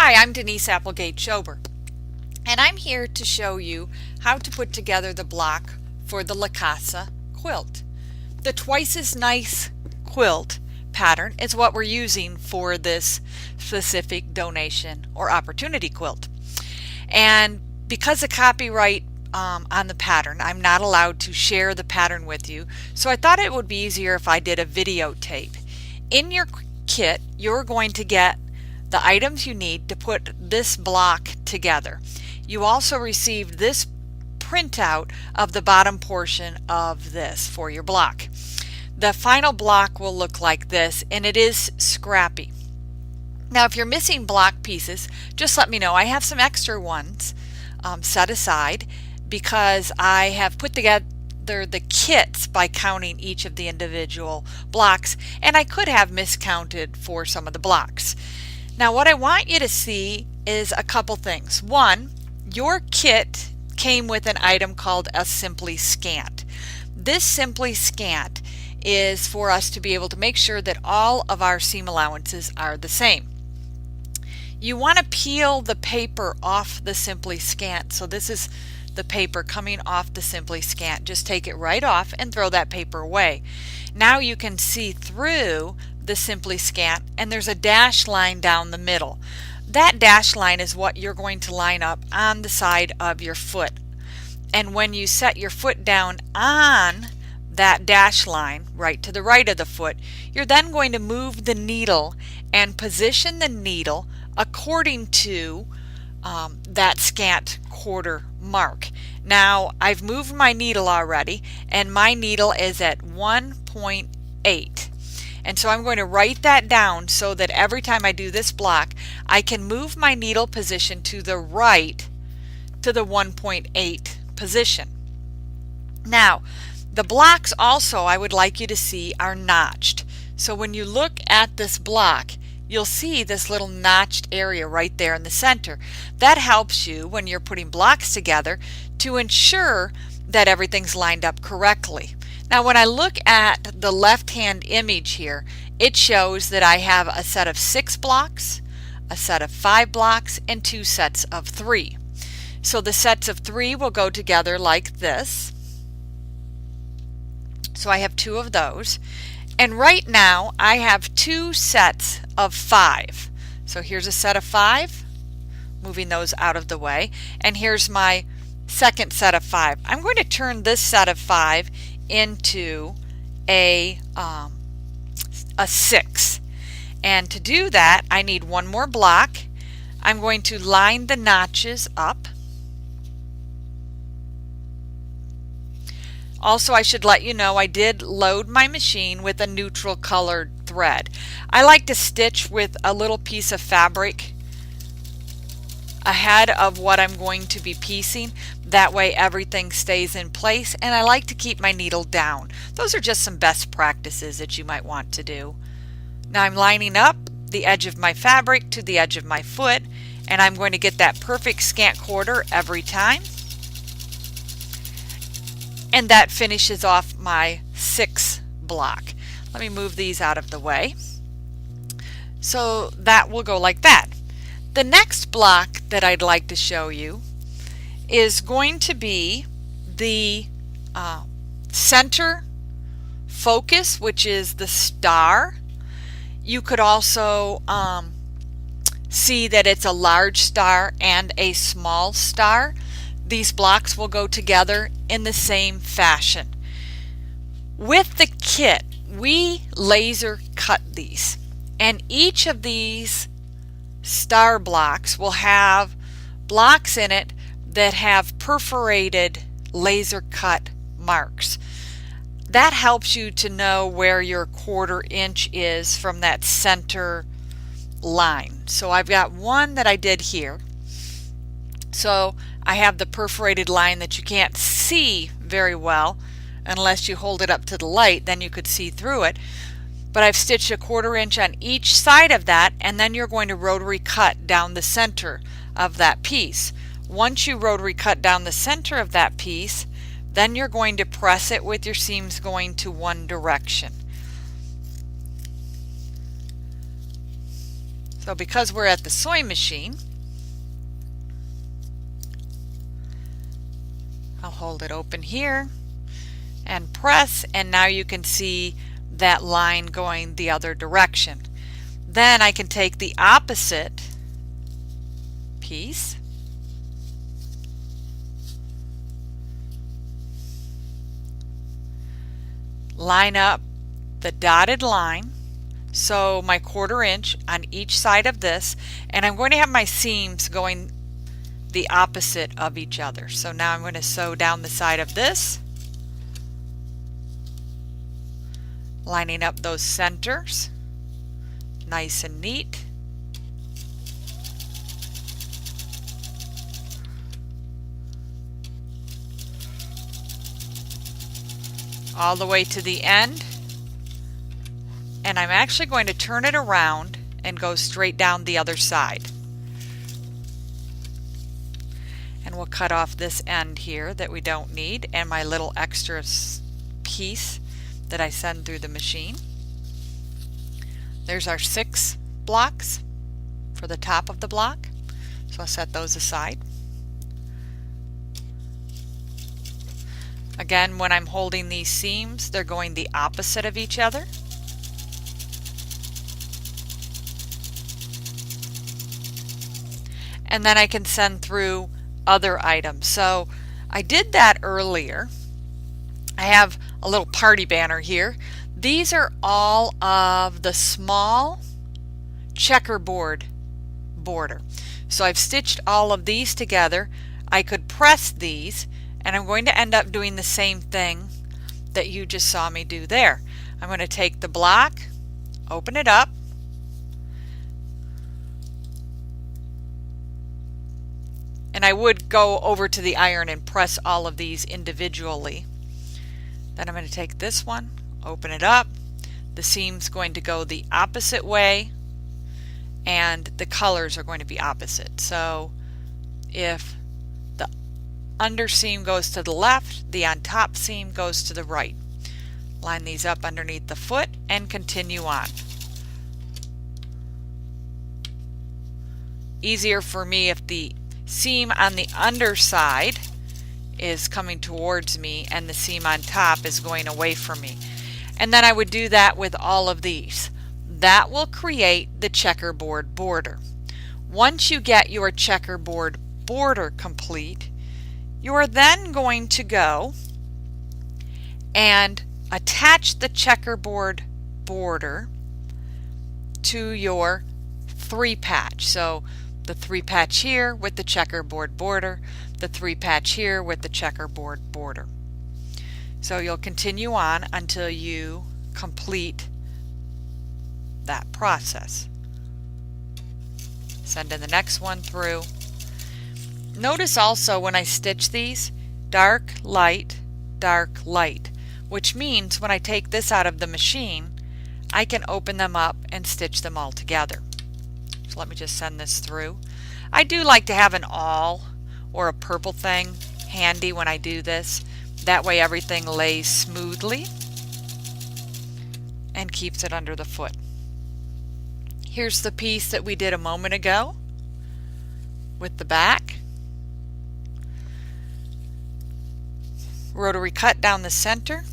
Hi, I'm Denise Applegate Schober, and I'm here to show you how to put together the block for the La Casa quilt. The Twice as Nice quilt pattern is what we're using for this specific donation or opportunity quilt. And because of copyright on the pattern, I'm not allowed to share the pattern with you, so I thought it would be easier if I did a videotape. In your kit, you're going to get the items you need to put this block together. You also received this printout of the bottom portion of this for your block. The final block will look like this, and it is scrappy. Now, if you're missing block pieces, just let me know. I have some extra ones set aside because I have put together the kits by counting each of the individual blocks, and I could have miscounted for some of the blocks. Now, what I want you to see is a couple things. One, your kit came with an item called a Simply Scant. This Simply Scant is for us to be able to make sure that all of our seam allowances are the same. You want to peel the paper off the Simply Scant. So this is the paper coming off the Simply Scant. Just take it right off and throw that paper away. Now you can see through the Simply Scant, and there's a dash line down the middle. That dash line is what you're going to line up on the side of your foot. And when you set your foot down on that dash line, right to the right of the foot, you're then going to move the needle and position the needle according to that scant quarter mark. Now, I've moved my needle already, and my needle is at 1.8. And so I'm going to write that down so that every time I do this block, I can move my needle position to the right to the 1.8 position. Now, the blocks also I would like you to see are notched. So when you look at this block, you'll see this little notched area right there in the center. That helps you when you're putting blocks together to ensure that everything's lined up correctly. Now, when I look at the left-hand image here, it shows that I have a set of 6 blocks, a set of 5 blocks, and 2 sets of 3. So the sets of 3 will go together like this. So I have 2 of those. And right now, I have 2 sets of 5. So here's a set of 5, moving those out of the way. And here's my second set of 5. I'm going to turn this set of 5 into a 6. And to do that, I need one more block. I'm going to line the notches up. Also, I should let you know I did load my machine with a neutral colored thread. I like to stitch with a little piece of fabric ahead of what I'm going to be piecing. That way everything stays in place, and I like to keep my needle down. Those are just some best practices that you might want to do. Now I'm lining up the edge of my fabric to the edge of my foot, and I'm going to get that perfect scant quarter every time. And that finishes off my 6 block. Let me move these out of the way. So that will go like that. The next block that I'd like to show you is going to be the center focus, which is the star. You could also see that it's a large star and a small star. These blocks will go together in the same fashion. With the kit, we laser cut these, and each of these star blocks will have blocks in it that have perforated laser cut marks. That helps you to know where your 1/4 inch is from that center line. So I've got one that I did here. So I have the perforated line that you can't see very well unless you hold it up to the light, then you could see through it. But I've stitched a 1/4 inch on each side of that, and then you're going to rotary cut down the center of that piece. Once you rotary cut down the center of that piece, then you're going to press it with your seams going to one direction. So because we're at the sewing machine, I'll hold it open here and press, and now you can see that line going the other direction. Then I can take the opposite piece line up the dotted line, so my 1/4 inch on each side of this, and I'm going to have my seams going the opposite of each other. So now I'm going to sew down the side of this, lining up those centers nice and neat. All the way to the end, and I'm actually going to turn it around and go straight down the other side. And we'll cut off this end here that we don't need, and my little extra piece that I send through the machine. There's our 6 blocks for the top of the block, so I'll set those aside. Again, when I'm holding these seams, they're going the opposite of each other. And then I can send through other items. So I did that earlier. I have a little party banner here. These are all of the small checkerboard border. So I've stitched all of these together. I could press these, and I'm going to end up doing the same thing that you just saw me do there. I'm going to take the block, open it up, and I would go over to the iron and press all of these individually. Then I'm going to take this one, open it up. The seam's going to go the opposite way, and the colors are going to be opposite. So if the under seam goes to the left, the on top seam goes to the right. Line these up underneath the foot and continue on. Easier for me if the seam on the underside is coming towards me and the seam on top is going away from me. And then I would do that with all of these. That will create the checkerboard border. Once you get your checkerboard border complete, you are then going to go and attach the checkerboard border to your 3-patch. So the 3-patch here with the checkerboard border, the 3-patch here with the checkerboard border. So you'll continue on until you complete that process. Send in the next one through. Notice also when I stitch these, dark, light, which means when I take this out of the machine, I can open them up and stitch them all together. So let me just send this through. I do like to have an awl or a purple thing handy when I do this. That way everything lays smoothly and keeps it under the foot. Here's the piece that we did a moment ago with the back. Rotary cut down the center.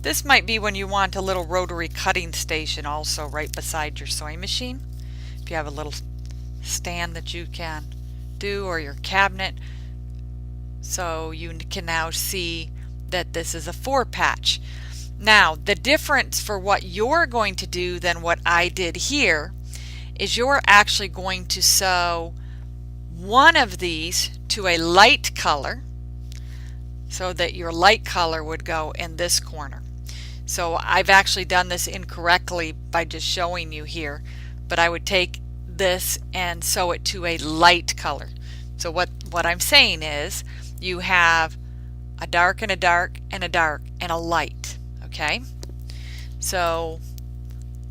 This might be when you want a little rotary cutting station also right beside your sewing machine. If you have a little stand that you can do, or your cabinet. So you can now see that this is a 4-patch. Now the difference for what you're going to do than what I did here is you're actually going to sew one of these to a light color so that your light color would go in this corner. So I've actually done this incorrectly by just showing you here, but I would take this and sew it to a light color. So what I'm saying is you have a dark and a dark and a dark and a light. Okay? So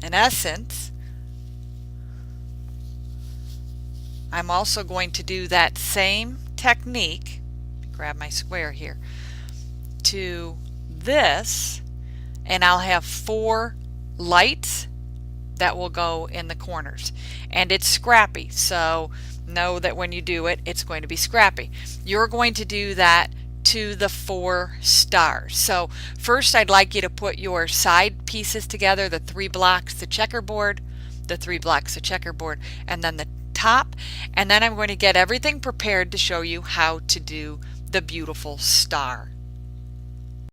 in essence, I'm also going to do that same technique, grab my square here, to this, and I'll have 4 lights that will go in the corners. And it's scrappy, so know that when you do it, it's going to be scrappy. You're going to do that to the 4 stars. So first I'd like you to put your side pieces together, the 3 blocks, the checkerboard, the 3 blocks, the checkerboard, and then the top. And then I'm going to get everything prepared to show you how to do the beautiful star.